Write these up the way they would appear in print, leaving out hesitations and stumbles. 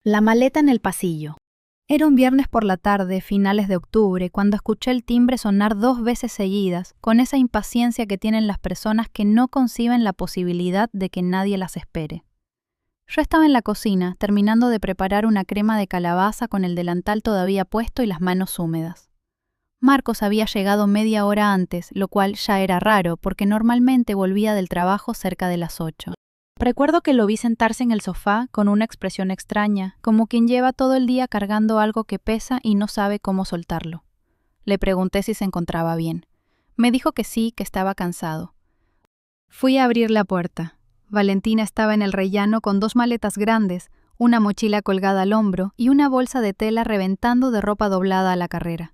La maleta en el pasillo. Era un viernes por la tarde, finales de octubre, cuando escuché el timbre sonar 2 veces seguidas, con esa impaciencia que tienen las personas que no conciben la posibilidad de que nadie las espere. Yo estaba en la cocina, terminando de preparar una crema de calabaza con el delantal todavía puesto y las manos húmedas. Marcos había llegado media hora antes, lo cual ya era raro, porque normalmente volvía del trabajo cerca de las 8. Recuerdo que lo vi sentarse en el sofá con una expresión extraña, como quien lleva todo el día cargando algo que pesa y no sabe cómo soltarlo. Le pregunté si se encontraba bien. Me dijo que sí, que estaba cansado. Fui a abrir la puerta. Valentina estaba en el rellano con 2 maletas grandes, una mochila colgada al hombro y una bolsa de tela reventando de ropa doblada a la carrera.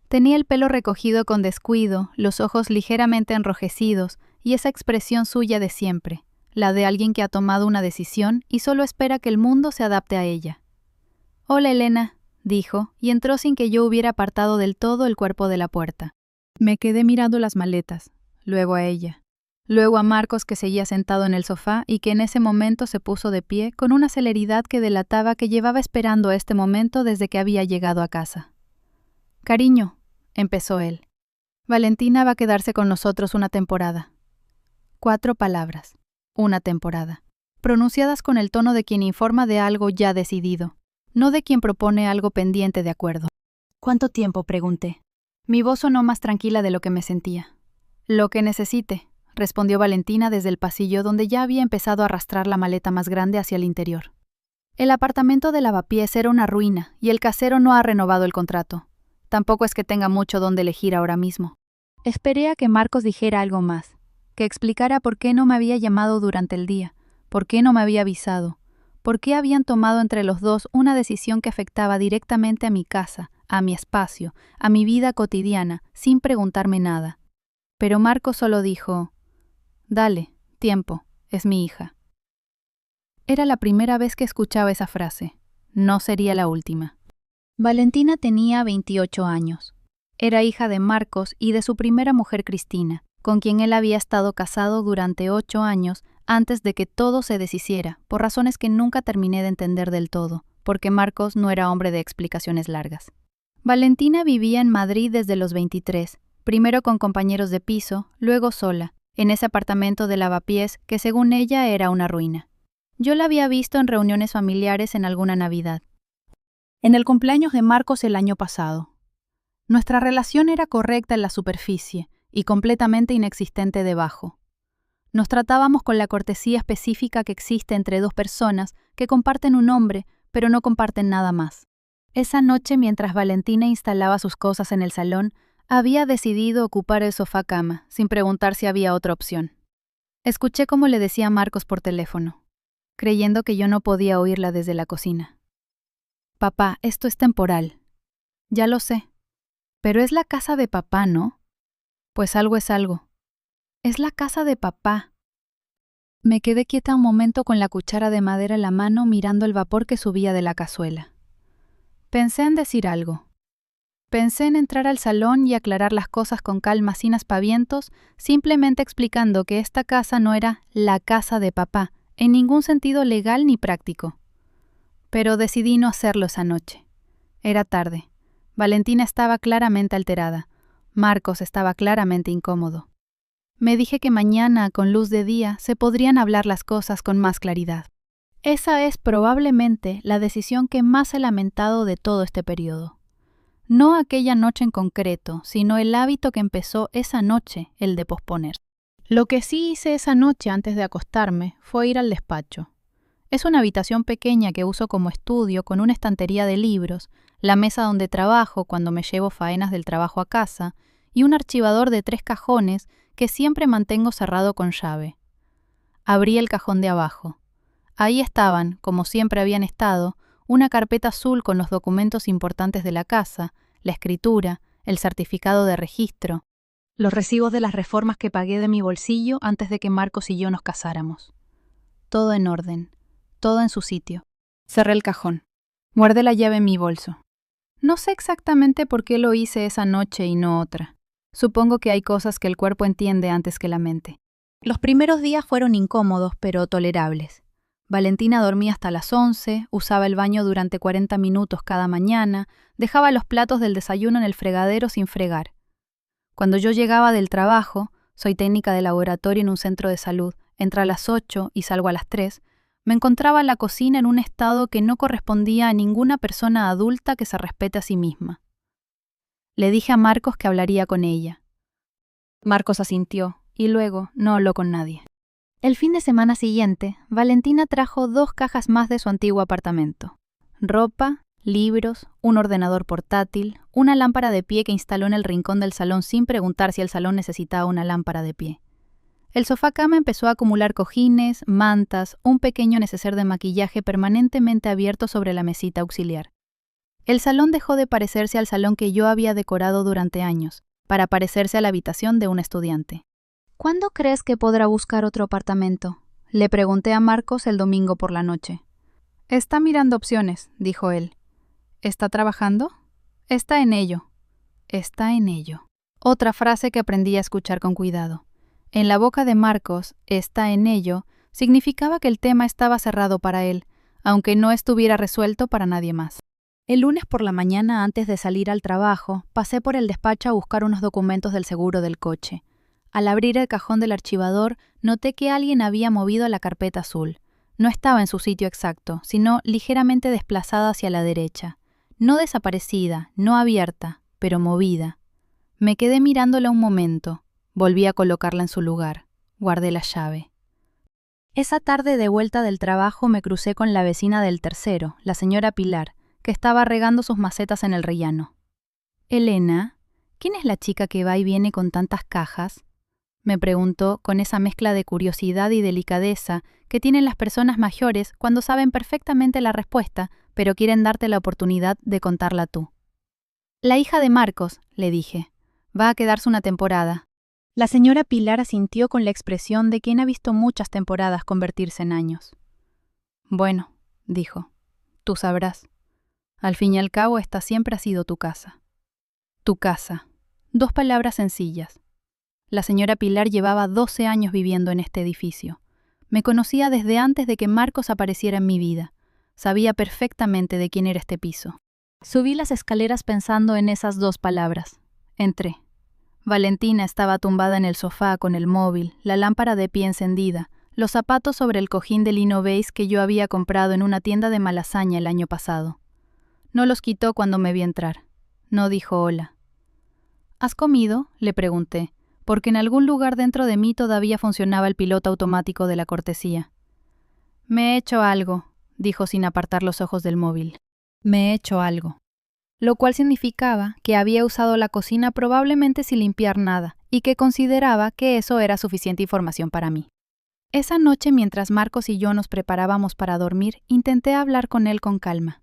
Tenía el pelo recogido con descuido, los ojos ligeramente enrojecidos y esa expresión suya de siempre, la de alguien que ha tomado una decisión y solo espera que el mundo se adapte a ella. «Hola, Elena», dijo, y entró sin que yo hubiera apartado del todo el cuerpo de la puerta. Me quedé mirando las maletas, luego a ella, luego a Marcos, que seguía sentado en el sofá y que en ese momento se puso de pie con una celeridad que delataba que llevaba esperando este momento desde que había llegado a casa. «Cariño», empezó él, «Valentina va a quedarse con nosotros una temporada». 4 palabras. Una temporada, pronunciadas con el tono de quien informa de algo ya decidido, no de quien propone algo pendiente de acuerdo. «¿Cuánto tiempo?», pregunté. Mi voz sonó más tranquila de lo que me sentía. «Lo que necesite», respondió Valentina desde el pasillo donde ya había empezado a arrastrar la maleta más grande hacia el interior. El apartamento de Lavapiés era una ruina y el casero no ha renovado el contrato. Tampoco es que tenga mucho donde elegir ahora mismo. Esperé a que Marcos dijera algo más, que explicara por qué no me había llamado durante el día, por qué no me había avisado, por qué habían tomado entre los dos una decisión que afectaba directamente a mi casa, a mi espacio, a mi vida cotidiana, sin preguntarme nada. Pero Marcos solo dijo: «Dale, tiempo, es mi hija». Era la primera vez que escuchaba esa frase. No sería la última. Valentina tenía 28 años. Era hija de Marcos y de su primera mujer Cristina, con quien él había estado casado durante 8 años antes de que todo se deshiciera, por razones que nunca terminé de entender del todo, porque Marcos no era hombre de explicaciones largas. Valentina vivía en Madrid desde los 23, primero con compañeros de piso, luego sola, en ese apartamento de Lavapiés que según ella era una ruina. Yo la había visto en reuniones familiares en alguna Navidad. En el cumpleaños de Marcos el año pasado. Nuestra relación era correcta en la superficie y completamente inexistente debajo. Nos tratábamos con la cortesía específica que existe entre 2 personas que comparten un hombre, pero no comparten nada más. Esa noche, mientras Valentina instalaba sus cosas en el salón, había decidido ocupar el sofá-cama, sin preguntar si había otra opción. Escuché cómo le decía a Marcos por teléfono, creyendo que yo no podía oírla desde la cocina. «Papá, esto es temporal». «Ya lo sé. Pero es la casa de papá, ¿no?» «Pues algo es algo». «Es la casa de papá». Me quedé quieta un momento con la cuchara de madera en la mano mirando el vapor que subía de la cazuela. Pensé en decir algo. Pensé en entrar al salón y aclarar las cosas con calma sin aspavientos, simplemente explicando que esta casa no era la casa de papá, en ningún sentido legal ni práctico. Pero decidí no hacerlo esa noche. Era tarde. Valentina estaba claramente alterada. Marcos estaba claramente incómodo. Me dije que mañana, con luz de día, se podrían hablar las cosas con más claridad. Esa es probablemente la decisión que más he lamentado de todo este periodo. No aquella noche en concreto, sino el hábito que empezó esa noche, el de posponer. Lo que sí hice esa noche antes de acostarme fue ir al despacho. Es una habitación pequeña que uso como estudio con una estantería de libros, la mesa donde trabajo cuando me llevo faenas del trabajo a casa y un archivador de 3 cajones que siempre mantengo cerrado con llave. Abrí el cajón de abajo. Ahí estaban, como siempre habían estado, una carpeta azul con los documentos importantes de la casa, la escritura, el certificado de registro, los recibos de las reformas que pagué de mi bolsillo antes de que Marcos y yo nos casáramos. Todo en orden, todo en su sitio. Cerré el cajón. Guardé la llave en mi bolso. No sé exactamente por qué lo hice esa noche y no otra. Supongo que hay cosas que el cuerpo entiende antes que la mente. Los primeros días fueron incómodos, pero tolerables. Valentina dormía hasta las 11, usaba el baño durante 40 minutos cada mañana, dejaba los platos del desayuno en el fregadero sin fregar. Cuando yo llegaba del trabajo, soy técnica de laboratorio en un centro de salud, entro a las 8 y salgo a las 3, me encontraba en la cocina en un estado que no correspondía a ninguna persona adulta que se respete a sí misma. Le dije a Marcos que hablaría con ella. Marcos asintió y luego no habló con nadie. El fin de semana siguiente, Valentina trajo 2 cajas más de su antiguo apartamento. Ropa, libros, un ordenador portátil, una lámpara de pie que instaló en el rincón del salón sin preguntar si el salón necesitaba una lámpara de pie. El sofá-cama empezó a acumular cojines, mantas, un pequeño neceser de maquillaje permanentemente abierto sobre la mesita auxiliar. El salón dejó de parecerse al salón que yo había decorado durante años, para parecerse a la habitación de un estudiante. ¿Cuándo crees que podrá buscar otro apartamento? Le pregunté a Marcos el domingo por la noche. Está mirando opciones, dijo él. ¿Está trabajando? Está en ello. Está en ello. Otra frase que aprendí a escuchar con cuidado. En la boca de Marcos, está en ello, significaba que el tema estaba cerrado para él, aunque no estuviera resuelto para nadie más. El lunes por la mañana, antes de salir al trabajo, pasé por el despacho a buscar unos documentos del seguro del coche. Al abrir el cajón del archivador, noté que alguien había movido la carpeta azul. No estaba en su sitio exacto, sino ligeramente desplazada hacia la derecha. No desaparecida, no abierta, pero movida. Me quedé mirándola un momento. Volví a colocarla en su lugar. Guardé la llave. Esa tarde de vuelta del trabajo me crucé con la vecina del tercero, la señora Pilar, que estaba regando sus macetas en el rellano. «Elena, ¿quién es la chica que va y viene con tantas cajas?», me preguntó con esa mezcla de curiosidad y delicadeza que tienen las personas mayores cuando saben perfectamente la respuesta, pero quieren darte la oportunidad de contarla tú. «La hija de Marcos», le dije. «Va a quedarse una temporada». La señora Pilar asintió con la expresión de quien ha visto muchas temporadas convertirse en años. «Bueno», dijo, «tú sabrás. Al fin y al cabo, esta siempre ha sido tu casa». Tu casa. 2 palabras sencillas. La señora Pilar llevaba 12 años viviendo en este edificio. Me conocía desde antes de que Marcos apareciera en mi vida. Sabía perfectamente de quién era este piso. Subí las escaleras pensando en esas 2 palabras. Entré. Valentina estaba tumbada en el sofá con el móvil, la lámpara de pie encendida, los zapatos sobre el cojín de lino beige que yo había comprado en una tienda de Malasaña el año pasado. No los quitó cuando me vi entrar. No dijo hola. «¿Has comido?», le pregunté, porque en algún lugar dentro de mí todavía funcionaba el piloto automático de la cortesía. «Me he hecho algo», dijo sin apartar los ojos del móvil. «Me he hecho algo». Lo cual significaba que había usado la cocina probablemente sin limpiar nada, y que consideraba que eso era suficiente información para mí. Esa noche, mientras Marcos y yo nos preparábamos para dormir, intenté hablar con él con calma.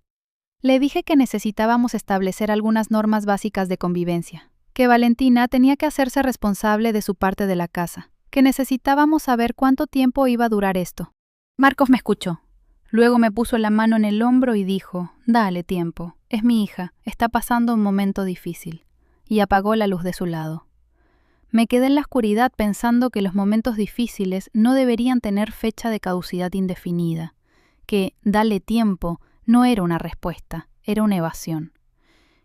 Le dije que necesitábamos establecer algunas normas básicas de convivencia, que Valentina tenía que hacerse responsable de su parte de la casa, que necesitábamos saber cuánto tiempo iba a durar esto. Marcos me escuchó. Luego me puso la mano en el hombro y dijo: «Dale tiempo, es mi hija, está pasando un momento difícil», y apagó la luz de su lado. Me quedé en la oscuridad pensando que los momentos difíciles no deberían tener fecha de caducidad indefinida, que «dale tiempo» no era una respuesta, era una evasión.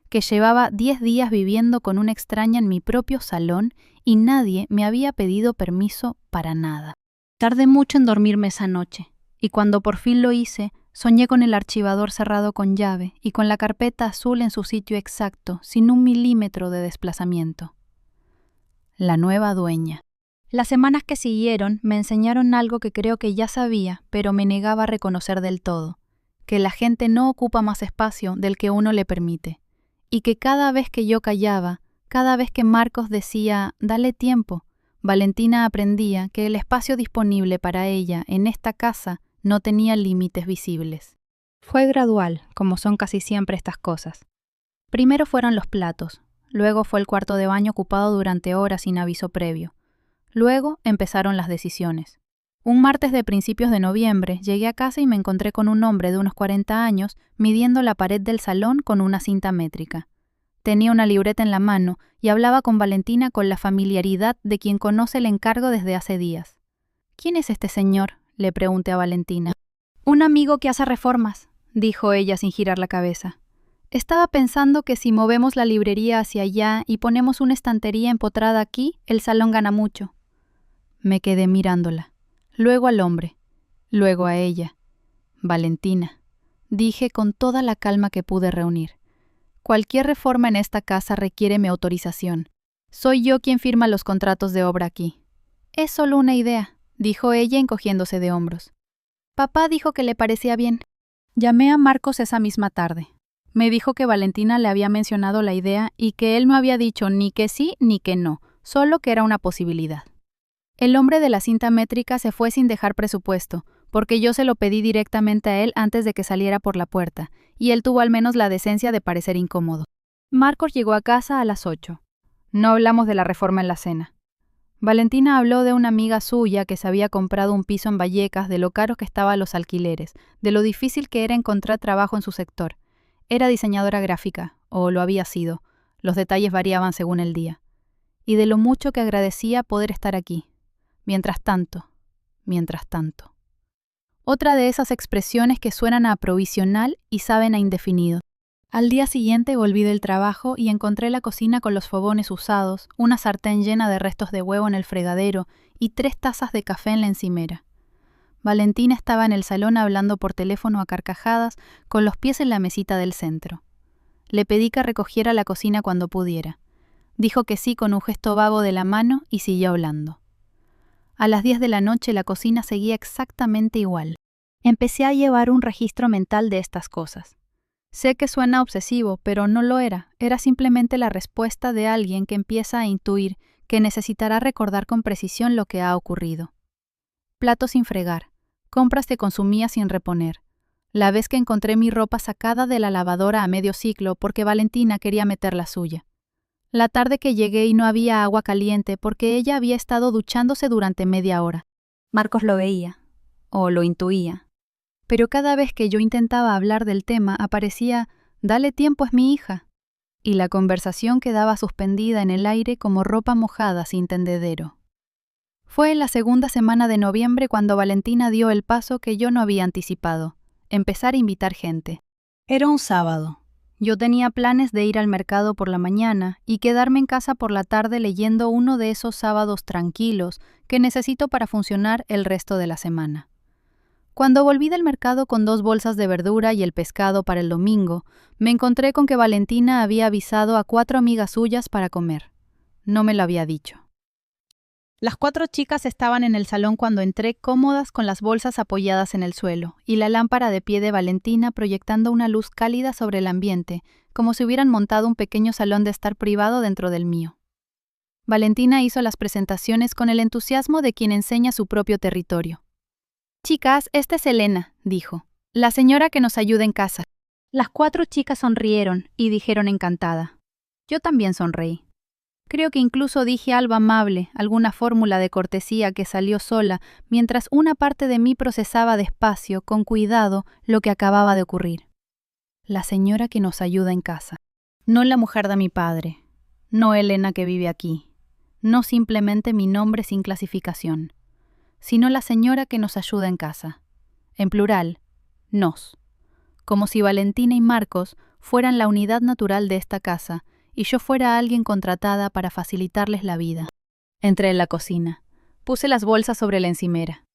Que llevaba 10 días viviendo con una extraña en mi propio salón y nadie me había pedido permiso para nada. Tardé mucho en dormirme esa noche, y cuando por fin lo hice, soñé con el archivador cerrado con llave y con la carpeta azul en su sitio exacto, sin 1 milímetro de desplazamiento. La nueva dueña. Las semanas que siguieron me enseñaron algo que creo que ya sabía, pero me negaba a reconocer del todo, que la gente no ocupa más espacio del que uno le permite, y que cada vez que yo callaba, cada vez que Marcos decía «dale tiempo», Valentina aprendía que el espacio disponible para ella en esta casa no tenía límites visibles. Fue gradual, como son casi siempre estas cosas. Primero fueron los platos, luego fue el cuarto de baño ocupado durante horas sin aviso previo. Luego empezaron las decisiones. Un martes de principios de noviembre llegué a casa y me encontré con un hombre de unos 40 años midiendo la pared del salón con una cinta métrica. Tenía una libreta en la mano y hablaba con Valentina con la familiaridad de quien conoce el encargo desde hace días. «¿Quién es este señor?», le pregunté a Valentina. Un amigo que hace reformas, dijo ella sin girar la cabeza. Estaba pensando que si movemos la librería hacia allá y ponemos una estantería empotrada aquí, el salón gana mucho. Me quedé mirándola, luego al hombre, luego a ella. Valentina, dije con toda la calma que pude reunir. Cualquier reforma en esta casa requiere mi autorización. Soy yo quien firma los contratos de obra aquí. Es solo una idea, dijo ella encogiéndose de hombros. Papá dijo que le parecía bien. Llamé a Marcos esa misma tarde. Me dijo que Valentina le había mencionado la idea y que él no había dicho ni que sí ni que no, solo que era una posibilidad. El hombre de la cinta métrica se fue sin dejar presupuesto, porque yo se lo pedí directamente a él antes de que saliera por la puerta, y él tuvo al menos la decencia de parecer incómodo. Marcos llegó a casa a las 8. No hablamos de la reforma en la cena. Valentina habló de una amiga suya que se había comprado un piso en Vallecas, de lo caros que estaban los alquileres, de lo difícil que era encontrar trabajo en su sector. Era diseñadora gráfica, o lo había sido, los detalles variaban según el día, y de lo mucho que agradecía poder estar aquí. Mientras tanto. Otra de esas expresiones que suenan a provisional y saben a indefinido. Al día siguiente volví del trabajo y encontré la cocina con los fogones usados, una sartén llena de restos de huevo en el fregadero y 3 tazas de café en la encimera. Valentina estaba en el salón hablando por teléfono a carcajadas, con los pies en la mesita del centro. Le pedí que recogiera la cocina cuando pudiera. Dijo que sí con un gesto vago de la mano y siguió hablando. A las 10 de la noche la cocina seguía exactamente igual. Empecé a llevar un registro mental de estas cosas. Sé que suena obsesivo, pero no lo era. Era simplemente la respuesta de alguien que empieza a intuir que necesitará recordar con precisión lo que ha ocurrido. Platos sin fregar, compras que consumía sin reponer. La vez que encontré mi ropa sacada de la lavadora a medio ciclo porque Valentina quería meter la suya. La tarde que llegué y no había agua caliente porque ella había estado duchándose durante media hora. Marcos lo veía, o lo intuía. Pero cada vez que yo intentaba hablar del tema aparecía, «Dale tiempo, es mi hija». Y la conversación quedaba suspendida en el aire como ropa mojada sin tendedero. Fue en la segunda semana de noviembre cuando Valentina dio el paso que yo no había anticipado, empezar a invitar gente. Era un sábado. Yo tenía planes de ir al mercado por la mañana y quedarme en casa por la tarde leyendo uno de esos sábados tranquilos que necesito para funcionar el resto de la semana. Cuando volví del mercado con 2 bolsas de verdura y el pescado para el domingo, me encontré con que Valentina había avisado a 4 amigas suyas para comer. No me lo había dicho. Las 4 chicas estaban en el salón cuando entré, cómodas con las bolsas apoyadas en el suelo y la lámpara de pie de Valentina proyectando una luz cálida sobre el ambiente, como si hubieran montado un pequeño salón de estar privado dentro del mío. Valentina hizo las presentaciones con el entusiasmo de quien enseña su propio territorio. «Chicas, esta es Elena», dijo, «la señora que nos ayuda en casa». Las 4 chicas sonrieron y dijeron encantada. Yo también sonreí. Creo que incluso dije algo amable, alguna fórmula de cortesía que salió sola, mientras una parte de mí procesaba despacio, con cuidado, lo que acababa de ocurrir. La señora que nos ayuda en casa. No la mujer de mi padre. No Elena que vive aquí. No simplemente mi nombre sin clasificación. Sino la señora que nos ayuda en casa. En plural, nos. Como si Valentina y Marcos fueran la unidad natural de esta casa, y yo fuera alguien contratada para facilitarles la vida. Entré en la cocina. Puse las bolsas sobre la encimera.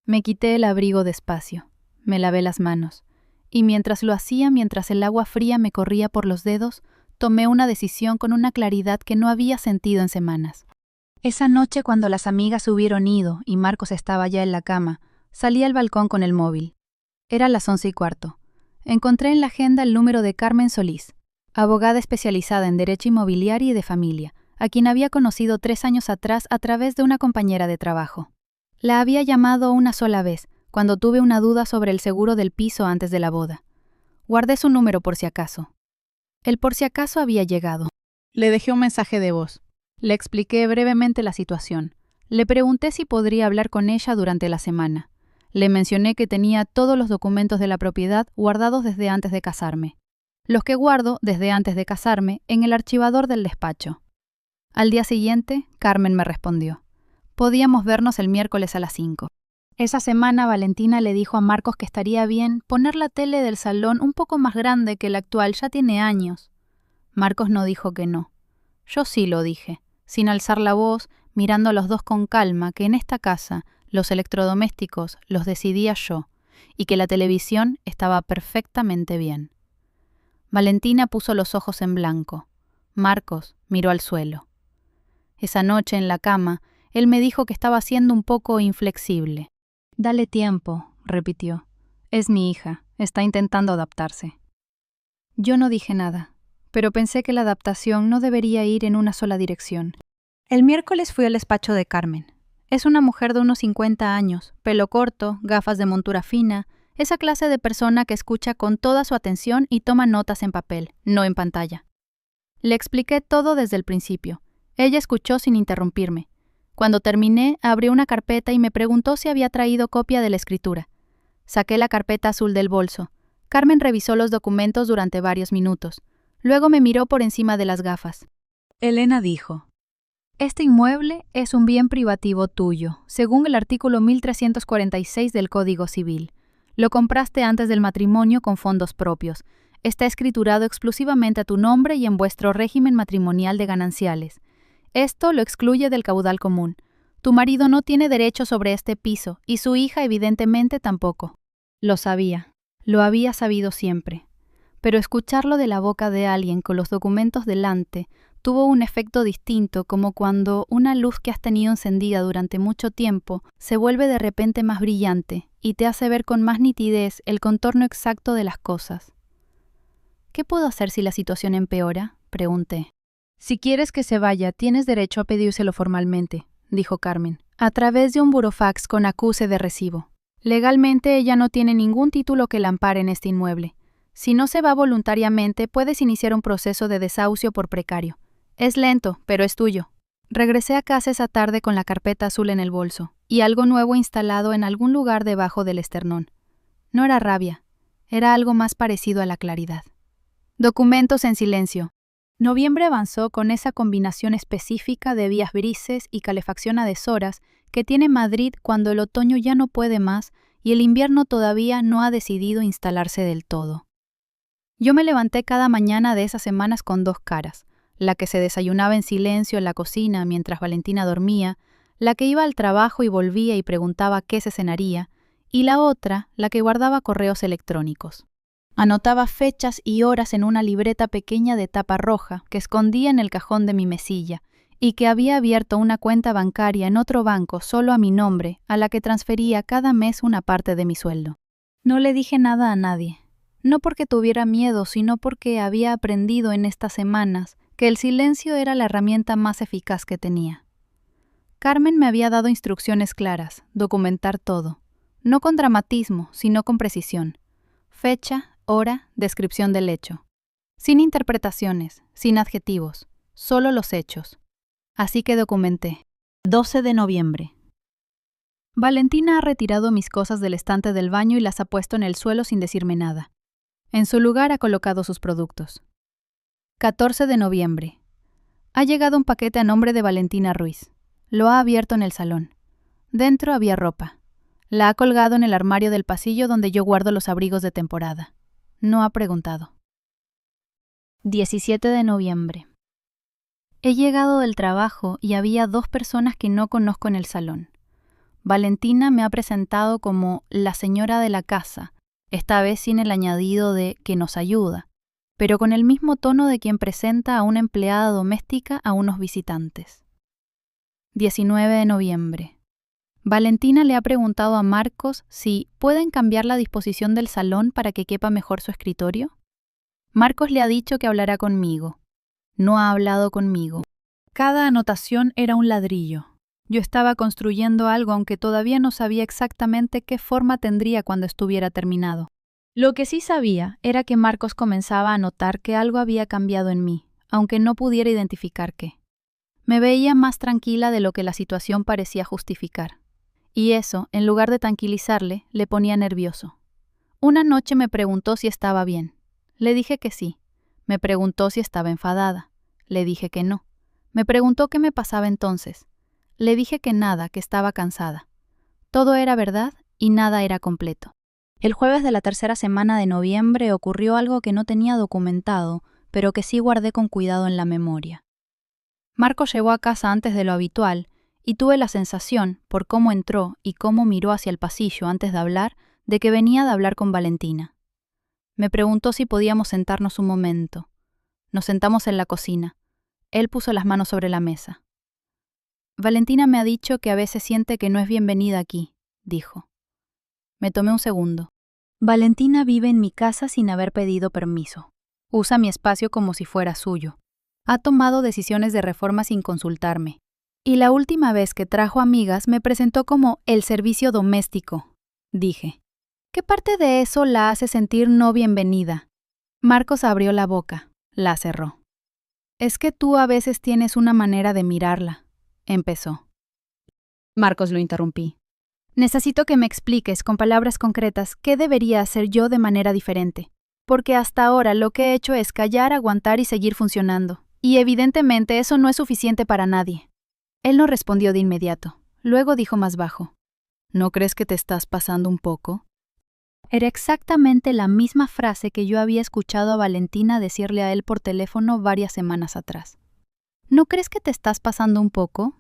Me quité el abrigo despacio. Me lavé las manos. Y mientras lo hacía, mientras el agua fría me corría por los dedos, tomé una decisión con una claridad que no había sentido en semanas. Esa noche, cuando las amigas hubieron ido y Marcos estaba ya en la cama, salí al balcón con el móvil. Era las 11:15. Encontré en la agenda el número de Carmen Solís, abogada especializada en derecho inmobiliario y de familia, a quien había conocido 3 años atrás a través de una compañera de trabajo. La había llamado una sola vez, cuando tuve una duda sobre el seguro del piso antes de la boda. Guardé su número por si acaso. El por si acaso había llegado. Le dejé un mensaje de voz. Le expliqué brevemente la situación. Le pregunté si podría hablar con ella durante la semana. Le mencioné que tenía todos los documentos de la propiedad guardados desde antes de casarme. Los que guardo, desde antes de casarme, en el archivador del despacho. Al día siguiente, Carmen me respondió. Podíamos vernos el miércoles a las 5. Esa semana Valentina le dijo a Marcos que estaría bien poner la tele del salón un poco más grande que la actual, ya tiene años. Marcos no dijo que no. Yo sí lo dije, sin alzar la voz, mirando a los dos con calma, que en esta casa los electrodomésticos los decidía yo y que la televisión estaba perfectamente bien. Valentina puso los ojos en blanco. Marcos miró al suelo. Esa noche en la cama, él me dijo que estaba siendo un poco inflexible. «Dale tiempo», repitió. «Es mi hija, está intentando adaptarse». Yo no dije nada, pero pensé que la adaptación no debería ir en una sola dirección. El miércoles fui al despacho de Carmen. Es una mujer de unos 50 años, pelo corto, gafas de montura fina, esa clase de persona que escucha con toda su atención y toma notas en papel, no en pantalla. Le expliqué todo desde el principio. Ella escuchó sin interrumpirme. Cuando terminé, abrió una carpeta y me preguntó si había traído copia de la escritura. Saqué la carpeta azul del bolso. Carmen revisó los documentos durante varios minutos. Luego me miró por encima de las gafas. Elena dijo: «Este inmueble es un bien privativo tuyo, según el artículo 1346 del Código Civil. Lo compraste antes del matrimonio con fondos propios. Está escriturado exclusivamente a tu nombre y en vuestro régimen matrimonial de gananciales. Esto lo excluye del caudal común. Tu marido no tiene derecho sobre este piso y su hija evidentemente tampoco». Lo sabía. Lo había sabido siempre. Pero escucharlo de la boca de alguien con los documentos delante tuvo un efecto distinto, como cuando una luz que has tenido encendida durante mucho tiempo se vuelve de repente más brillante y te hace ver con más nitidez el contorno exacto de las cosas. «¿Qué puedo hacer si la situación empeora?», pregunté. «Si quieres que se vaya, tienes derecho a pedírselo formalmente», dijo Carmen, «a través de un burofax con acuse de recibo. Legalmente ella no tiene ningún título que la ampare en este inmueble. Si no se va voluntariamente, puedes iniciar un proceso de desahucio por precario. Es lento, pero es tuyo». Regresé a casa esa tarde con la carpeta azul en el bolso y algo nuevo instalado en algún lugar debajo del esternón. No era rabia, era algo más parecido a la claridad. Documentos en silencio. Noviembre avanzó con esa combinación específica de días grises y calefacción a deshoras que tiene Madrid cuando el otoño ya no puede más y el invierno todavía no ha decidido instalarse del todo. Yo me levanté cada mañana de esas semanas con dos caras: la que se desayunaba en silencio en la cocina mientras Valentina dormía, la que iba al trabajo y volvía y preguntaba qué se cenaría, y la otra, la que guardaba correos electrónicos. Anotaba fechas y horas en una libreta pequeña de tapa roja que escondía en el cajón de mi mesilla y que había abierto una cuenta bancaria en otro banco solo a mi nombre, a la que transfería cada mes una parte de mi sueldo. No le dije nada a nadie, no porque tuviera miedo, sino porque había aprendido en estas semanas que el silencio era la herramienta más eficaz que tenía. Carmen me había dado instrucciones claras: documentar todo, no con dramatismo, sino con precisión. Fecha, hora, descripción del hecho. Sin interpretaciones, sin adjetivos, solo los hechos. Así que documenté. 12 de noviembre. Valentina ha retirado mis cosas del estante del baño y las ha puesto en el suelo sin decirme nada. En su lugar ha colocado sus productos. 14 de noviembre. Ha llegado un paquete a nombre de Valentina Ruiz. Lo ha abierto en el salón. Dentro había ropa. La ha colgado en el armario del pasillo donde yo guardo los abrigos de temporada. No ha preguntado. 17 de noviembre. He llegado del trabajo y había dos personas que no conozco en el salón. Valentina me ha presentado como la señora de la casa, esta vez sin el añadido de que nos ayuda, pero con el mismo tono de quien presenta a una empleada doméstica a unos visitantes. 19 de noviembre. Valentina le ha preguntado a Marcos si pueden cambiar la disposición del salón para que quepa mejor su escritorio. Marcos le ha dicho que hablará conmigo. No ha hablado conmigo. Cada anotación era un ladrillo. Yo estaba construyendo algo aunque todavía no sabía exactamente qué forma tendría cuando estuviera terminado. Lo que sí sabía era que Marcos comenzaba a notar que algo había cambiado en mí, aunque no pudiera identificar qué. Me veía más tranquila de lo que la situación parecía justificar. Y eso, en lugar de tranquilizarle, le ponía nervioso. Una noche me preguntó si estaba bien. Le dije que sí. Me preguntó si estaba enfadada. Le dije que no. Me preguntó qué me pasaba entonces. Le dije que nada, que estaba cansada. Todo era verdad y nada era completo. El jueves de la tercera semana de noviembre ocurrió algo que no tenía documentado, pero que sí guardé con cuidado en la memoria. Marcos llegó a casa antes de lo habitual, y tuve la sensación, por cómo entró y cómo miró hacia el pasillo antes de hablar, de que venía de hablar con Valentina. Me preguntó si podíamos sentarnos un momento. Nos sentamos en la cocina. Él puso las manos sobre la mesa. Valentina me ha dicho que a veces siente que no es bienvenida aquí, dijo. Me tomé un segundo. Valentina vive en mi casa sin haber pedido permiso. Usa mi espacio como si fuera suyo. Ha tomado decisiones de reforma sin consultarme. Y la última vez que trajo amigas me presentó como el servicio doméstico, dije. ¿Qué parte de eso la hace sentir no bienvenida? Marcos abrió la boca, la cerró. Es que tú a veces tienes una manera de mirarla, empezó. Marcos lo interrumpí. Necesito que me expliques con palabras concretas qué debería hacer yo de manera diferente, porque hasta ahora lo que he hecho es callar, aguantar y seguir funcionando, y evidentemente eso no es suficiente para nadie. Él no respondió de inmediato, luego dijo más bajo. ¿No crees que te estás pasando un poco? Era exactamente la misma frase que yo había escuchado a Valentina decirle a él por teléfono varias semanas atrás. ¿No crees que te estás pasando un poco?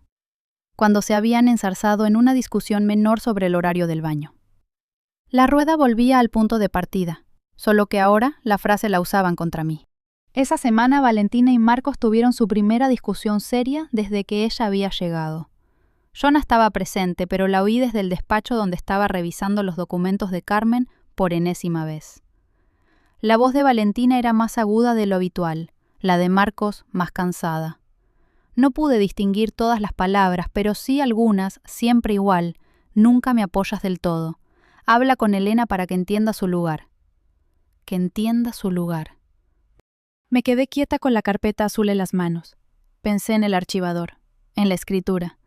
Cuando se habían enzarzado en una discusión menor sobre el horario del baño. La rueda volvía al punto de partida, solo que ahora la frase la usaban contra mí. Esa semana Valentina y Marcos tuvieron su primera discusión seria desde que ella había llegado. Yo no estaba presente, pero la oí desde el despacho donde estaba revisando los documentos de Carmen por enésima vez. La voz de Valentina era más aguda de lo habitual, la de Marcos más cansada. No pude distinguir todas las palabras, pero sí algunas, siempre igual. Nunca me apoyas del todo. Habla con Elena para que entienda su lugar. Que entienda su lugar. Me quedé quieta con la carpeta azul en las manos. Pensé en el archivador, en la escritura,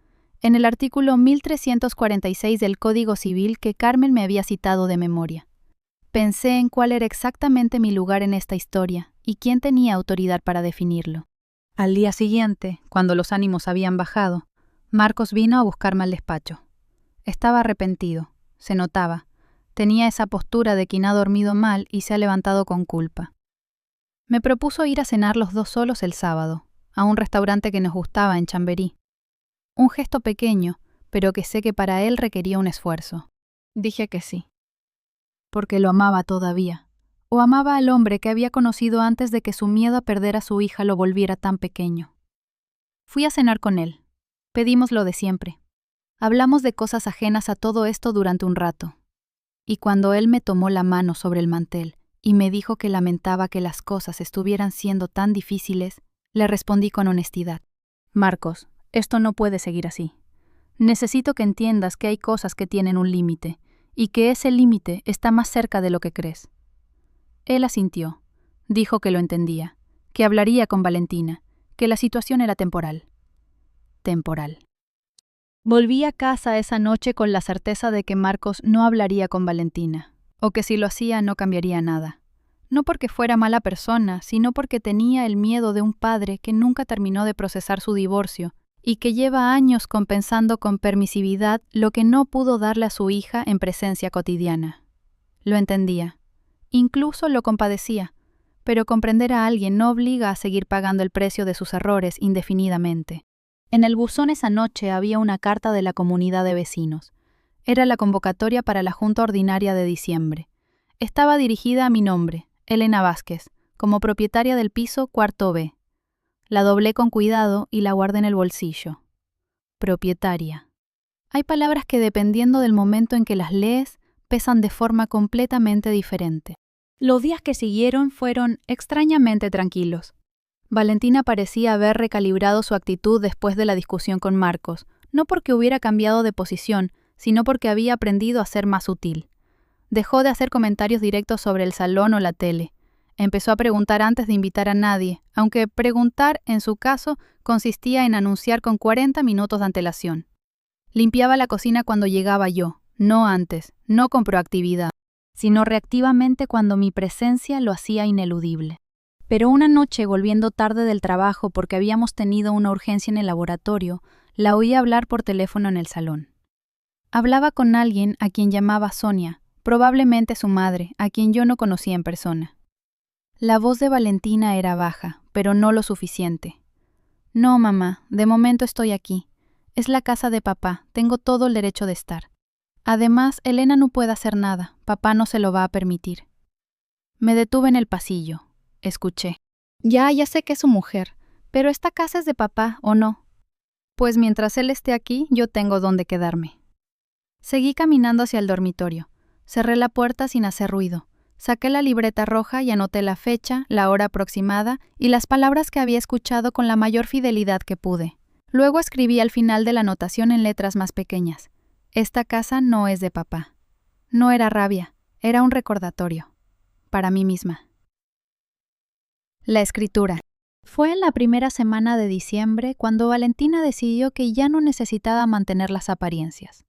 en el artículo 1346 del Código Civil que Carmen me había citado de memoria. Pensé en cuál era exactamente mi lugar en esta historia y quién tenía autoridad para definirlo. Al día siguiente, cuando los ánimos habían bajado, Marcos vino a buscarme al despacho. Estaba arrepentido, se notaba. Tenía esa postura de quien ha dormido mal y se ha levantado con culpa. Me propuso ir a cenar los dos solos el sábado, a un restaurante que nos gustaba en Chamberí. Un gesto pequeño, pero que sé que para él requería un esfuerzo. Dije que sí. Porque lo amaba todavía. O amaba al hombre que había conocido antes de que su miedo a perder a su hija lo volviera tan pequeño. Fui a cenar con él. Pedimos lo de siempre. Hablamos de cosas ajenas a todo esto durante un rato. Y cuando él me tomó la mano sobre el mantel y me dijo que lamentaba que las cosas estuvieran siendo tan difíciles, le respondí con honestidad. Marcos, esto no puede seguir así. Necesito que entiendas que hay cosas que tienen un límite, y que ese límite está más cerca de lo que crees. Él asintió. Dijo que lo entendía, que hablaría con Valentina, que la situación era temporal. Temporal. Volví a casa esa noche con la certeza de que Marcos no hablaría con Valentina, o que si lo hacía no cambiaría nada. No porque fuera mala persona, sino porque tenía el miedo de un padre que nunca terminó de procesar su divorcio y que lleva años compensando con permisividad lo que no pudo darle a su hija en presencia cotidiana. Lo entendía. Incluso lo compadecía, pero comprender a alguien no obliga a seguir pagando el precio de sus errores indefinidamente. En el buzón esa noche había una carta de la comunidad de vecinos. Era la convocatoria para la Junta Ordinaria de diciembre. Estaba dirigida a mi nombre, Elena Vázquez, como propietaria del piso cuarto B. La doblé con cuidado y la guardé en el bolsillo. Propietaria. Hay palabras que dependiendo del momento en que las lees, pesan de forma completamente diferente. Los días que siguieron fueron extrañamente tranquilos. Valentina parecía haber recalibrado su actitud después de la discusión con Marcos, no porque hubiera cambiado de posición, sino porque había aprendido a ser más sutil. Dejó de hacer comentarios directos sobre el salón o la tele. Empezó a preguntar antes de invitar a nadie, aunque preguntar, en su caso, consistía en anunciar con 40 minutos de antelación. Limpiaba la cocina cuando llegaba yo, no antes, no con proactividad, sino reactivamente cuando mi presencia lo hacía ineludible. Pero una noche, volviendo tarde del trabajo porque habíamos tenido una urgencia en el laboratorio, la oí hablar por teléfono en el salón. Hablaba con alguien a quien llamaba Sonia, probablemente su madre, a quien yo no conocía en persona. La voz de Valentina era baja, pero no lo suficiente. No, mamá, de momento estoy aquí. Es la casa de papá, tengo todo el derecho de estar. Además, Elena no puede hacer nada, papá no se lo va a permitir. Me detuve en el pasillo. Escuché. Ya sé que es su mujer, pero esta casa es de papá, ¿o no? Pues mientras él esté aquí, yo tengo dónde quedarme. Seguí caminando hacia el dormitorio. Cerré la puerta sin hacer ruido. Saqué la libreta roja y anoté la fecha, la hora aproximada y las palabras que había escuchado con la mayor fidelidad que pude. Luego escribí al final de la anotación en letras más pequeñas. Esta casa no es de papá. No era rabia, era un recordatorio. Para mí misma. La escritura. Fue en la primera semana de diciembre cuando Valentina decidió que ya no necesitaba mantener las apariencias.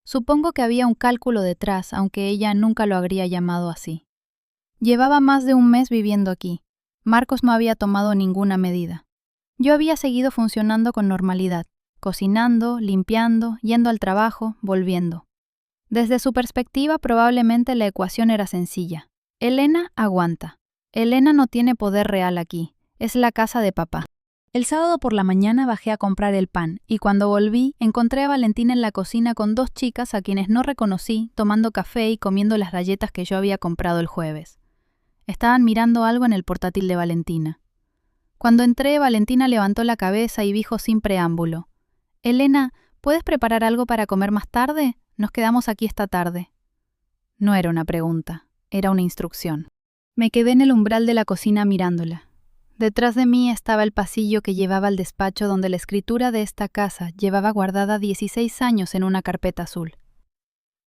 Supongo que había un cálculo detrás, aunque ella nunca lo habría llamado así. Llevaba más de un mes viviendo aquí. Marcos no había tomado ninguna medida. Yo había seguido funcionando con normalidad, cocinando, limpiando, yendo al trabajo, volviendo. Desde su perspectiva, probablemente la ecuación era sencilla. Elena aguanta. Elena no tiene poder real aquí. Es la casa de papá. El sábado por la mañana bajé a comprar el pan y cuando volví encontré a Valentina en la cocina con dos chicas a quienes no reconocí, tomando café y comiendo las galletas que yo había comprado el jueves. Estaban mirando algo en el portátil de Valentina. Cuando entré, Valentina levantó la cabeza y dijo sin preámbulo: «Elena, ¿puedes preparar algo para comer más tarde? Nos quedamos aquí esta tarde». No era una pregunta, era una instrucción. Me quedé en el umbral de la cocina mirándola. Detrás de mí estaba el pasillo que llevaba al despacho donde la escritura de esta casa llevaba guardada 16 años en una carpeta azul.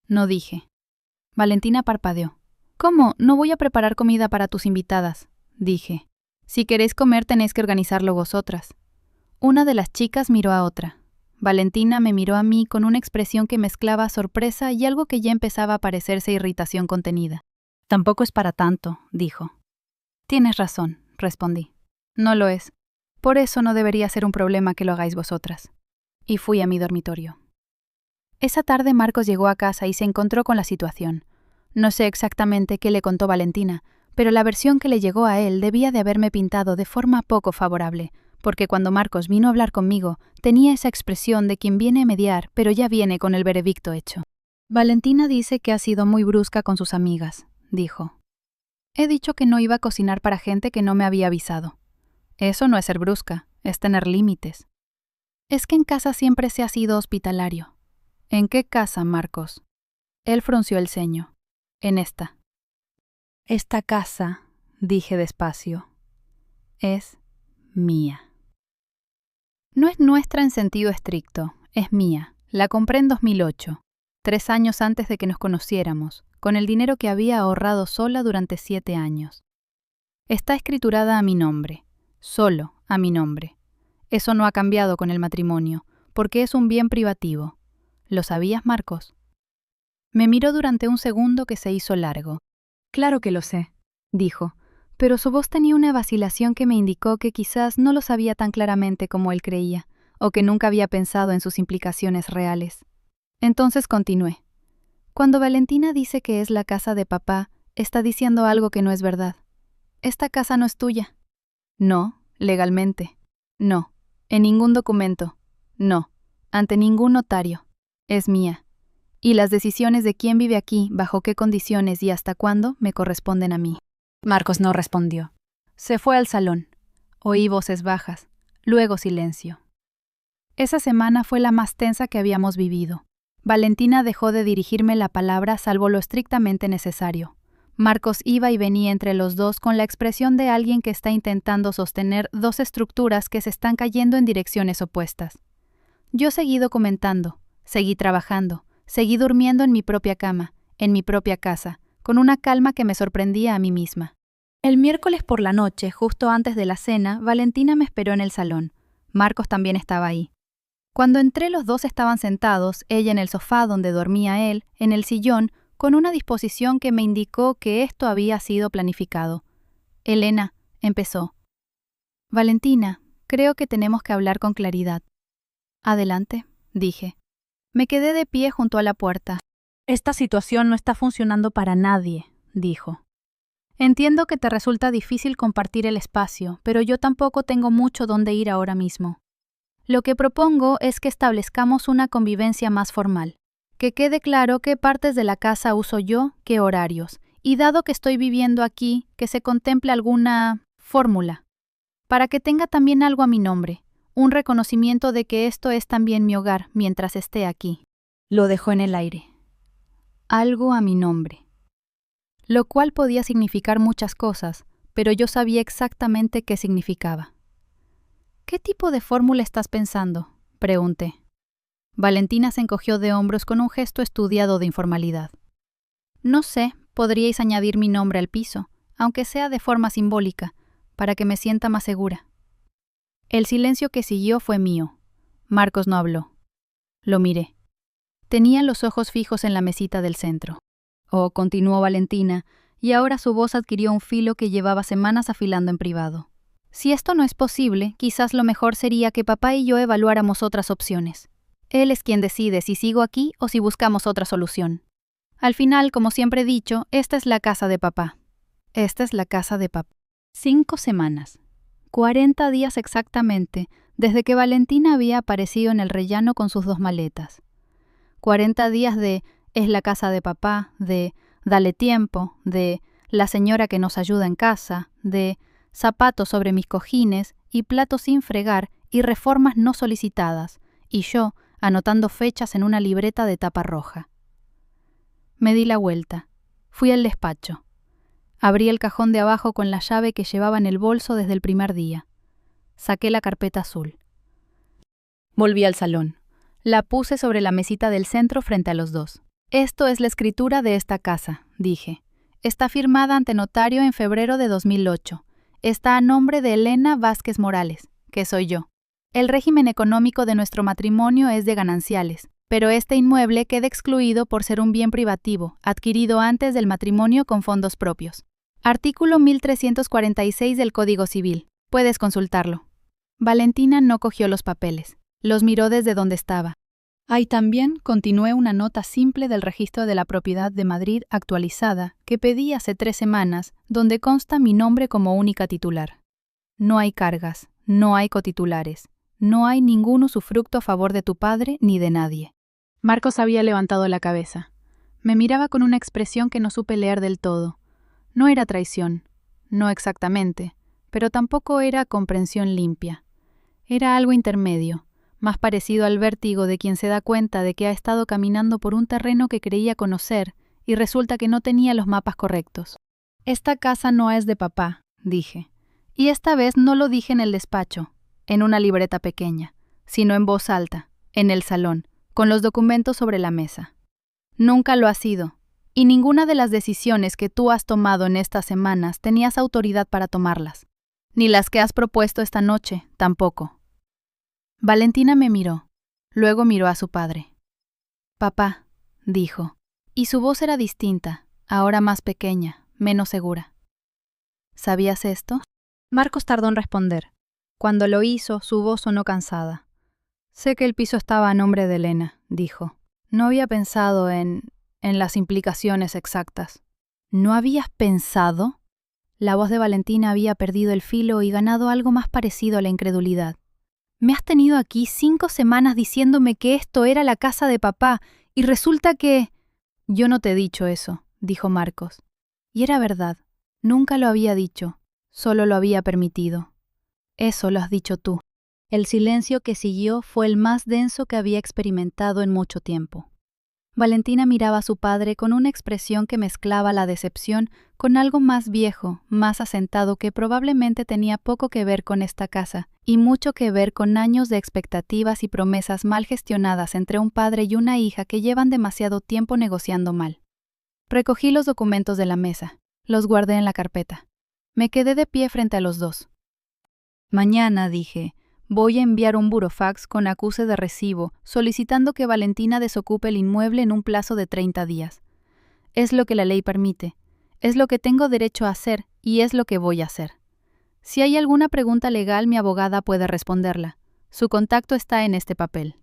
No dije. Valentina parpadeó. «¿Cómo? No voy a preparar comida para tus invitadas», dije. «Si queréis comer tenéis que organizarlo vosotras». Una de las chicas miró a otra. Valentina me miró a mí con una expresión que mezclaba sorpresa y algo que ya empezaba a parecerse irritación contenida. «Tampoco es para tanto», dijo. «Tienes razón», respondí. «No lo es. Por eso no debería ser un problema que lo hagáis vosotras». Y fui a mi dormitorio. Esa tarde Marcos llegó a casa y se encontró con la situación. No sé exactamente qué le contó Valentina, pero la versión que le llegó a él debía de haberme pintado de forma poco favorable, porque cuando Marcos vino a hablar conmigo, tenía esa expresión de quien viene a mediar, pero ya viene con el veredicto hecho. «Valentina dice que ha sido muy brusca con sus amigas», dijo. «He dicho que no iba a cocinar para gente que no me había avisado». «Eso no es ser brusca, es tener límites». «Es que en casa siempre se ha sido hospitalario». «¿En qué casa, Marcos?» Él frunció el ceño. «En esta». «Esta casa», dije despacio, «es mía». No es nuestra en sentido estricto, es mía. La compré en 2008, 3 años antes de que nos conociéramos, con el dinero que había ahorrado sola durante 7 años. Está escriturada a mi nombre, solo a mi nombre. Eso no ha cambiado con el matrimonio, porque es un bien privativo. ¿Lo sabías, Marcos? Me miró durante un segundo que se hizo largo. «Claro que lo sé», dijo, pero su voz tenía una vacilación que me indicó que quizás no lo sabía tan claramente como él creía, o que nunca había pensado en sus implicaciones reales. Entonces continué. «Cuando Valentina dice que es la casa de papá, está diciendo algo que no es verdad. Esta casa no es tuya». «No, legalmente». «No, en ningún documento». «No, ante ningún notario. Es mía. Y las decisiones de quién vive aquí, bajo qué condiciones y hasta cuándo me corresponden a mí». Marcos no respondió. Se fue al salón. Oí voces bajas, luego silencio. Esa semana fue la más tensa que habíamos vivido. Valentina dejó de dirigirme la palabra salvo lo estrictamente necesario. Marcos iba y venía entre los dos con la expresión de alguien que está intentando sostener dos estructuras que se están cayendo en direcciones opuestas. Yo seguí documentando, seguí trabajando, seguí durmiendo en mi propia cama, en mi propia casa, con una calma que me sorprendía a mí misma. El miércoles por la noche, justo antes de la cena, Valentina me esperó en el salón. Marcos también estaba ahí. Cuando entré, los dos estaban sentados, ella en el sofá donde dormía él, en el sillón, con una disposición que me indicó que esto había sido planificado. «Elena», empezó. «Valentina, creo que tenemos que hablar con claridad». «Adelante», dije. Me quedé de pie junto a la puerta. Esta situación no está funcionando para nadie, dijo. Entiendo que te resulta difícil compartir el espacio, pero yo tampoco tengo mucho dónde ir ahora mismo. Lo que propongo es que establezcamos una convivencia más formal, que quede claro qué partes de la casa uso yo, qué horarios, y dado que estoy viviendo aquí, que se contemple alguna fórmula, para que tenga también algo a mi nombre, un reconocimiento de que esto es también mi hogar mientras esté aquí. Lo dejó en el aire. Algo a mi nombre. Lo cual podía significar muchas cosas, pero yo sabía exactamente qué significaba. ¿Qué tipo de fórmula estás pensando?, pregunté. Valentina se encogió de hombros con un gesto estudiado de informalidad. No sé, podríais añadir mi nombre al piso, aunque sea de forma simbólica, para que me sienta más segura. El silencio que siguió fue mío. Marcos no habló. Lo miré. Tenía los ojos fijos en la mesita del centro. Oh, continuó Valentina, y ahora su voz adquirió un filo que llevaba semanas afilando en privado. Si esto no es posible, quizás lo mejor sería que papá y yo evaluáramos otras opciones. Él es quien decide si sigo aquí o si buscamos otra solución. Al final, como siempre he dicho, esta es la casa de papá. Esta es la casa de papá. 5 semanas. 40 días exactamente, desde que Valentina había aparecido en el rellano con sus 2 maletas. 40 días de es la casa de papá, de dale tiempo, de la señora que nos ayuda en casa, de zapatos sobre mis cojines y platos sin fregar y reformas no solicitadas, y yo anotando fechas en una libreta de tapa roja. Me di la vuelta. Fui al despacho. Abrí el cajón de abajo con la llave que llevaba en el bolso desde el primer día. Saqué la carpeta azul. Volví al salón. La puse sobre la mesita del centro frente a los dos. Esto es la escritura de esta casa, dije. Está firmada ante notario en febrero de 2008. Está a nombre de Elena Vázquez Morales, que soy yo. El régimen económico de nuestro matrimonio es de gananciales, pero este inmueble queda excluido por ser un bien privativo, adquirido antes del matrimonio con fondos propios. Artículo 1346 del Código Civil. Puedes consultarlo. Valentina no cogió los papeles. Los miró desde donde estaba. Hay también, continué, una nota simple del registro de la propiedad de Madrid actualizada que pedí hace 3 semanas, donde consta mi nombre como única titular. No hay cargas, no hay cotitulares, no hay ningún usufructo a favor de tu padre ni de nadie. Marcos había levantado la cabeza. Me miraba con una expresión que no supe leer del todo. No era traición, no exactamente, pero tampoco era comprensión limpia. Era algo intermedio, más parecido al vértigo de quien se da cuenta de que ha estado caminando por un terreno que creía conocer y resulta que no tenía los mapas correctos. Esta casa no es de papá, dije. Y esta vez no lo dije en el despacho, en una libreta pequeña, sino en voz alta, en el salón, con los documentos sobre la mesa. Nunca lo ha sido, y ninguna de las decisiones que tú has tomado en estas semanas tenías autoridad para tomarlas, ni las que has propuesto esta noche, tampoco. Valentina me miró, luego miró a su padre. Papá, dijo, y su voz era distinta, ahora más pequeña, menos segura. ¿Sabías esto? Marcos tardó en responder. Cuando lo hizo, su voz sonó cansada. Sé que el piso estaba a nombre de Elena, dijo. No había pensado en las implicaciones exactas. ¿No habías pensado? La voz de Valentina había perdido el filo y ganado algo más parecido a la incredulidad. Me has tenido aquí 5 semanas diciéndome que esto era la casa de papá, y resulta que... Yo no te he dicho eso, dijo Marcos. Y era verdad, nunca lo había dicho, solo lo había permitido. Eso lo has dicho tú. El silencio que siguió fue el más denso que había experimentado en mucho tiempo. Valentina miraba a su padre con una expresión que mezclaba la decepción con algo más viejo, más asentado, que probablemente tenía poco que ver con esta casa y mucho que ver con años de expectativas y promesas mal gestionadas entre un padre y una hija que llevan demasiado tiempo negociando mal. Recogí los documentos de la mesa, los guardé en la carpeta. Me quedé de pie frente a los dos. Mañana, dije, voy a enviar un burofax con acuse de recibo solicitando que Valentina desocupe el inmueble en un plazo de 30 días. Es lo que la ley permite, es lo que tengo derecho a hacer y es lo que voy a hacer. Si hay alguna pregunta legal, mi abogada puede responderla. Su contacto está en este papel.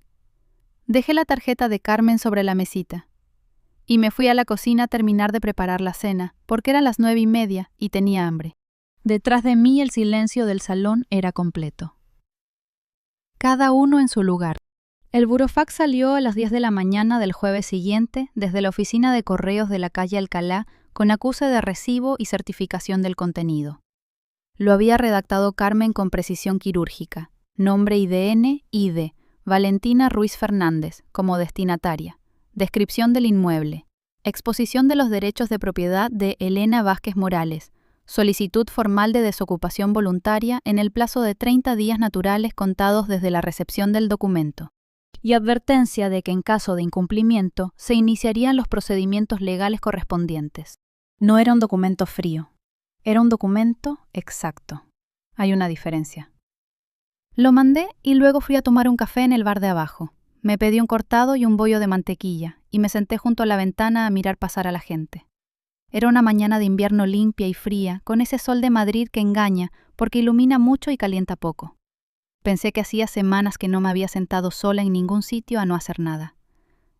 Dejé la tarjeta de Carmen sobre la mesita y me fui a la cocina a terminar de preparar la cena, porque eran las 9:30 y tenía hambre. Detrás de mí el silencio del salón era completo. Cada uno en su lugar. El burofax salió a las 10 de la mañana del jueves siguiente desde la oficina de correos de la calle Alcalá con acuse de recibo y certificación del contenido. Lo había redactado Carmen con precisión quirúrgica. Nombre IDN, ID, Valentina Ruiz Fernández, como destinataria. Descripción del inmueble. Exposición de los derechos de propiedad de Elena Vázquez Morales. Solicitud formal de desocupación voluntaria en el plazo de 30 días naturales contados desde la recepción del documento. Y advertencia de que en caso de incumplimiento se iniciarían los procedimientos legales correspondientes. No era un documento frío. Era un documento exacto. Hay una diferencia. Lo mandé y luego fui a tomar un café en el bar de abajo. Me pedí un cortado y un bollo de mantequilla y me senté junto a la ventana a mirar pasar a la gente. Era una mañana de invierno limpia y fría, con ese sol de Madrid que engaña porque ilumina mucho y calienta poco. Pensé que hacía semanas que no me había sentado sola en ningún sitio a no hacer nada.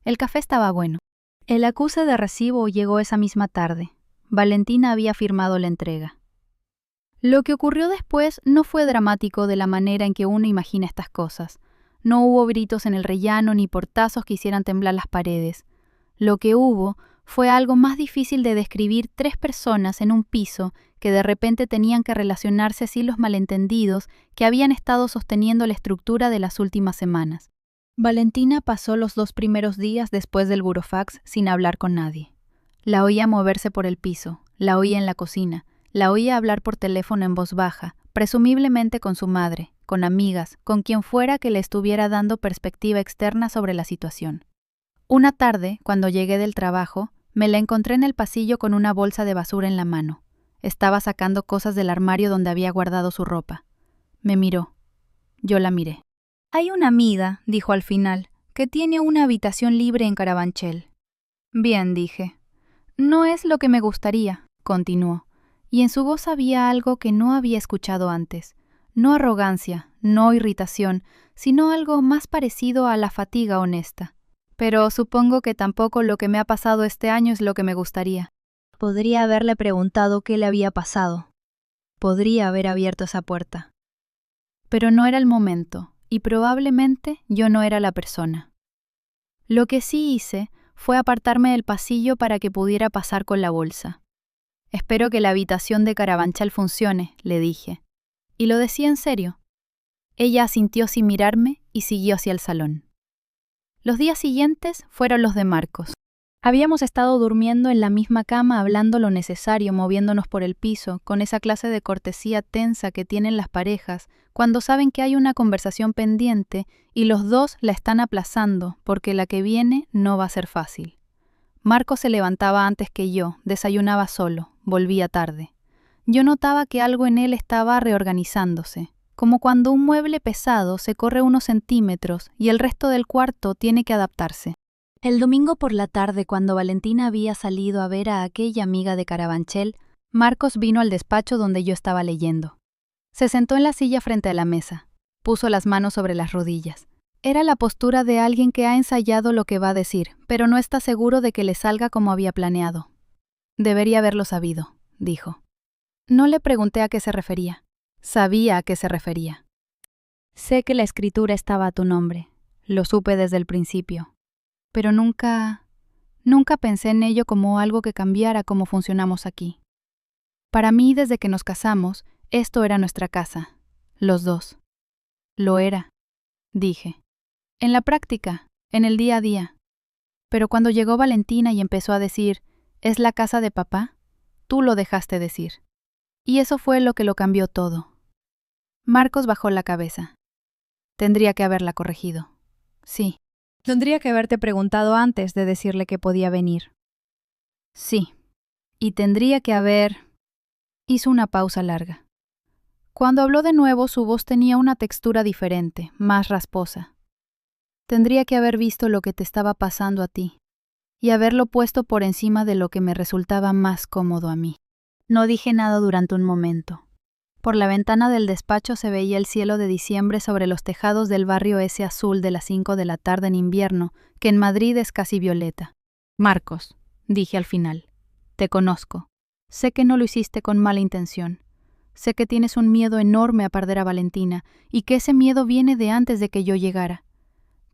El café estaba bueno. El acuse de recibo llegó esa misma tarde. Valentina había firmado la entrega. Lo que ocurrió después no fue dramático de la manera en que uno imagina estas cosas. No hubo gritos en el rellano ni portazos que hicieran temblar las paredes. Lo que hubo fue algo más difícil de describir: 3 personas en un piso que de repente tenían que relacionarse sin los malentendidos que habían estado sosteniendo la estructura de las últimas semanas. Valentina pasó los 2 primeros días después del burofax sin hablar con nadie. La oía moverse por el piso, la oía en la cocina, la oía hablar por teléfono en voz baja, presumiblemente con su madre, con amigas, con quien fuera que le estuviera dando perspectiva externa sobre la situación. Una tarde, cuando llegué del trabajo, me la encontré en el pasillo con una bolsa de basura en la mano. Estaba sacando cosas del armario donde había guardado su ropa. Me miró. Yo la miré. «Hay una amiga», dijo al final, «que tiene una habitación libre en Carabanchel». «Bien», dije. «No es lo que me gustaría», continuó, y en su voz había algo que no había escuchado antes. No arrogancia, no irritación, sino algo más parecido a la fatiga honesta. «Pero supongo que tampoco lo que me ha pasado este año es lo que me gustaría». Podría haberle preguntado qué le había pasado. Podría haber abierto esa puerta. Pero no era el momento, y probablemente yo no era la persona. Lo que sí hice fue apartarme del pasillo para que pudiera pasar con la bolsa. «Espero que la habitación de Carabanchel funcione», le dije. Y lo decía en serio. Ella asintió sin mirarme y siguió hacia el salón. Los días siguientes fueron los de Marcos. Habíamos estado durmiendo en la misma cama hablando lo necesario, moviéndonos por el piso, con esa clase de cortesía tensa que tienen las parejas cuando saben que hay una conversación pendiente y los dos la están aplazando porque la que viene no va a ser fácil. Marcos se levantaba antes que yo, desayunaba solo, volvía tarde. Yo notaba que algo en él estaba reorganizándose, como cuando un mueble pesado se corre unos centímetros y el resto del cuarto tiene que adaptarse. El domingo por la tarde, cuando Valentina había salido a ver a aquella amiga de Carabanchel, Marcos vino al despacho donde yo estaba leyendo. Se sentó en la silla frente a la mesa, puso las manos sobre las rodillas. Era la postura de alguien que ha ensayado lo que va a decir, pero no está seguro de que le salga como había planeado. «Debería haberlo sabido», dijo. No le pregunté a qué se refería. Sabía a qué se refería. «Sé que la escritura estaba a tu nombre. Lo supe desde el principio. Pero nunca pensé en ello como algo que cambiara cómo funcionamos aquí. Para mí, desde que nos casamos, esto era nuestra casa. Los dos. Lo era», dije. «En la práctica, en el día a día. Pero cuando llegó Valentina y empezó a decir, ¿es la casa de papá?», tú lo dejaste decir. Y eso fue lo que lo cambió todo». Marcos bajó la cabeza. «Tendría que haberla corregido». «Sí». «Tendría que haberte preguntado antes de decirle que podía venir». «Sí. Y tendría que haber...». Hizo una pausa larga. Cuando habló de nuevo, su voz tenía una textura diferente, más rasposa. «Tendría que haber visto lo que te estaba pasando a ti y haberlo puesto por encima de lo que me resultaba más cómodo a mí». No dije nada durante un momento. Por la ventana del despacho se veía el cielo de diciembre sobre los tejados del barrio ese azul de las 5 de la tarde en invierno, que en Madrid es casi violeta. Marcos, dije al final, te conozco. Sé que no lo hiciste con mala intención. Sé que tienes un miedo enorme a perder a Valentina y que ese miedo viene de antes de que yo llegara.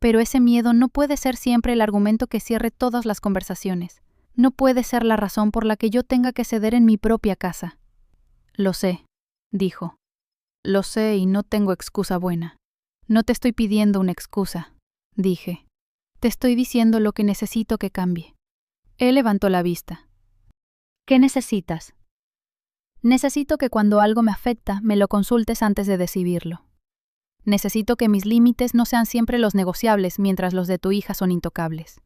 Pero ese miedo no puede ser siempre el argumento que cierre todas las conversaciones. No puede ser la razón por la que yo tenga que ceder en mi propia casa. Lo sé, dijo. Lo sé y no tengo excusa buena. No te estoy pidiendo una excusa, dije. Te estoy diciendo lo que necesito que cambie. Él levantó la vista. ¿Qué necesitas? Necesito que cuando algo me afecta me lo consultes antes de decidirlo. Necesito que mis límites no sean siempre los negociables mientras los de tu hija son intocables.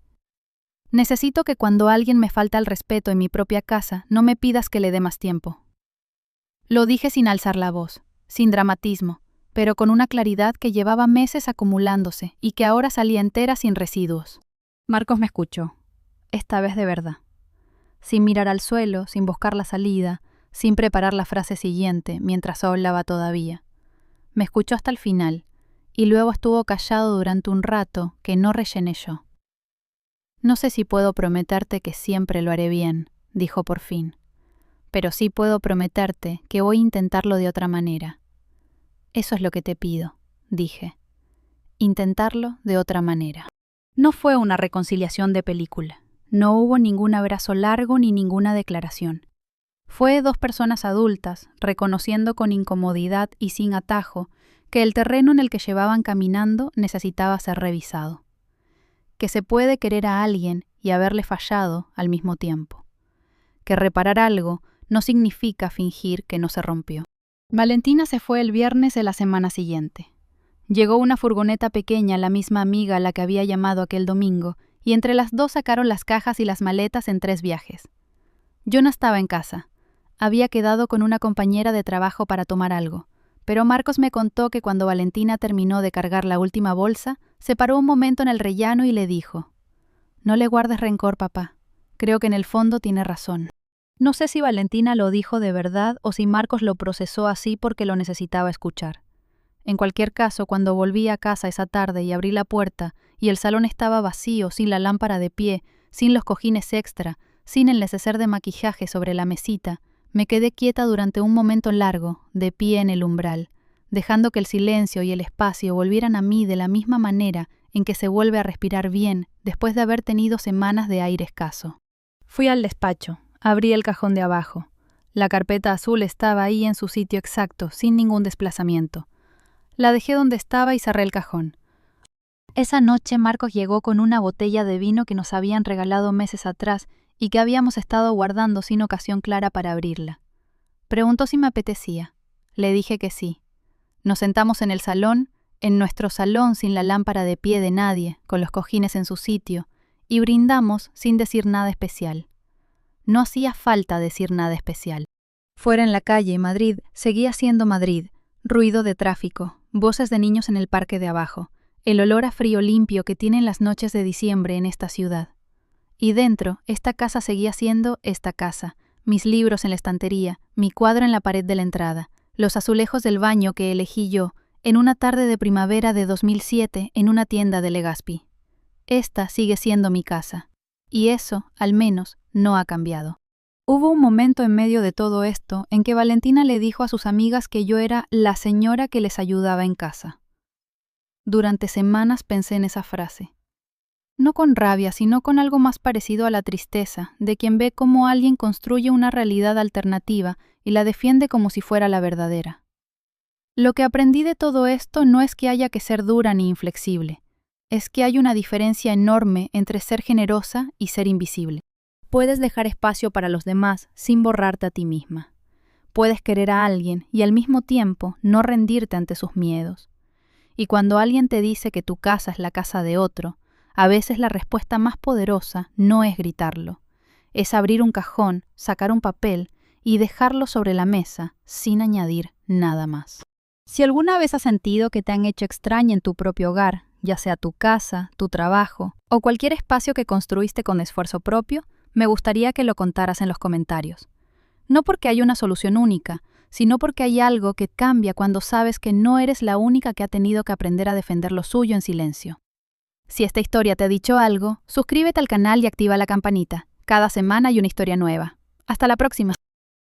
Necesito que cuando alguien me falta el respeto en mi propia casa no me pidas que le dé más tiempo. Lo dije sin alzar la voz, sin dramatismo, pero con una claridad que llevaba meses acumulándose y que ahora salía entera sin residuos. Marcos me escuchó, esta vez de verdad. Sin mirar al suelo, sin buscar la salida, sin preparar la frase siguiente mientras hablaba todavía. Me escuchó hasta el final, y luego estuvo callado durante un rato que no rellené yo. No sé si puedo prometerte que siempre lo haré bien, dijo por fin, pero sí puedo prometerte que voy a intentarlo de otra manera. Eso es lo que te pido, dije. Intentarlo de otra manera. No fue una reconciliación de película. No hubo ningún abrazo largo ni ninguna declaración. Fue dos personas adultas, reconociendo con incomodidad y sin atajo que el terreno en el que llevaban caminando necesitaba ser revisado. Que se puede querer a alguien y haberle fallado al mismo tiempo. Que reparar algo no significa fingir que no se rompió. Valentina se fue el viernes de la semana siguiente. Llegó una furgoneta pequeña, la misma amiga a la que había llamado aquel domingo, y entre las dos sacaron las cajas y las maletas en 3 viajes. Yo no estaba en casa. Había quedado con una compañera de trabajo para tomar algo, pero Marcos me contó que cuando Valentina terminó de cargar la última bolsa, se paró un momento en el rellano y le dijo: «No le guardes rencor, papá. Creo que en el fondo tiene razón». No sé si Valentina lo dijo de verdad o si Marcos lo procesó así porque lo necesitaba escuchar. En cualquier caso, cuando volví a casa esa tarde y abrí la puerta y el salón estaba vacío, sin la lámpara de pie, sin los cojines extra, sin el neceser de maquillaje sobre la mesita, me quedé quieta durante un momento largo, de pie en el umbral, dejando que el silencio y el espacio volvieran a mí de la misma manera en que se vuelve a respirar bien después de haber tenido semanas de aire escaso. Fui al despacho, abrí el cajón de abajo. La carpeta azul estaba ahí en su sitio exacto, sin ningún desplazamiento. La dejé donde estaba y cerré el cajón. Esa noche Marcos llegó con una botella de vino que nos habían regalado meses atrás y que habíamos estado guardando sin ocasión clara para abrirla. Preguntó si me apetecía. Le dije que sí. Nos sentamos en el salón, en nuestro salón sin la lámpara de pie de nadie, con los cojines en su sitio, y brindamos sin decir nada especial. No hacía falta decir nada especial. Fuera en la calle, Madrid seguía siendo Madrid, ruido de tráfico, voces de niños en el parque de abajo, el olor a frío limpio que tienen las noches de diciembre en esta ciudad. Y dentro, esta casa seguía siendo esta casa, mis libros en la estantería, mi cuadro en la pared de la entrada, los azulejos del baño que elegí yo, en una tarde de primavera de 2007 en una tienda de Legazpi. Esta sigue siendo mi casa, y eso, al menos, no ha cambiado. Hubo un momento en medio de todo esto en que Valentina le dijo a sus amigas que yo era la señora que les ayudaba en casa. Durante semanas pensé en esa frase. No con rabia, sino con algo más parecido a la tristeza de quien ve cómo alguien construye una realidad alternativa y la defiende como si fuera la verdadera. Lo que aprendí de todo esto no es que haya que ser dura ni inflexible, es que hay una diferencia enorme entre ser generosa y ser invisible. Puedes dejar espacio para los demás sin borrarte a ti misma. Puedes querer a alguien y al mismo tiempo no rendirte ante sus miedos. Y cuando alguien te dice que tu casa es la casa de otro, a veces la respuesta más poderosa no es gritarlo. Es abrir un cajón, sacar un papel y dejarlo sobre la mesa sin añadir nada más. Si alguna vez has sentido que te han hecho extraña en tu propio hogar, ya sea tu casa, tu trabajo o cualquier espacio que construiste con esfuerzo propio, me gustaría que lo contaras en los comentarios. No porque haya una solución única, sino porque hay algo que cambia cuando sabes que no eres la única que ha tenido que aprender a defender lo suyo en silencio. Si esta historia te ha dicho algo, suscríbete al canal y activa la campanita. Cada semana hay una historia nueva. Hasta la próxima.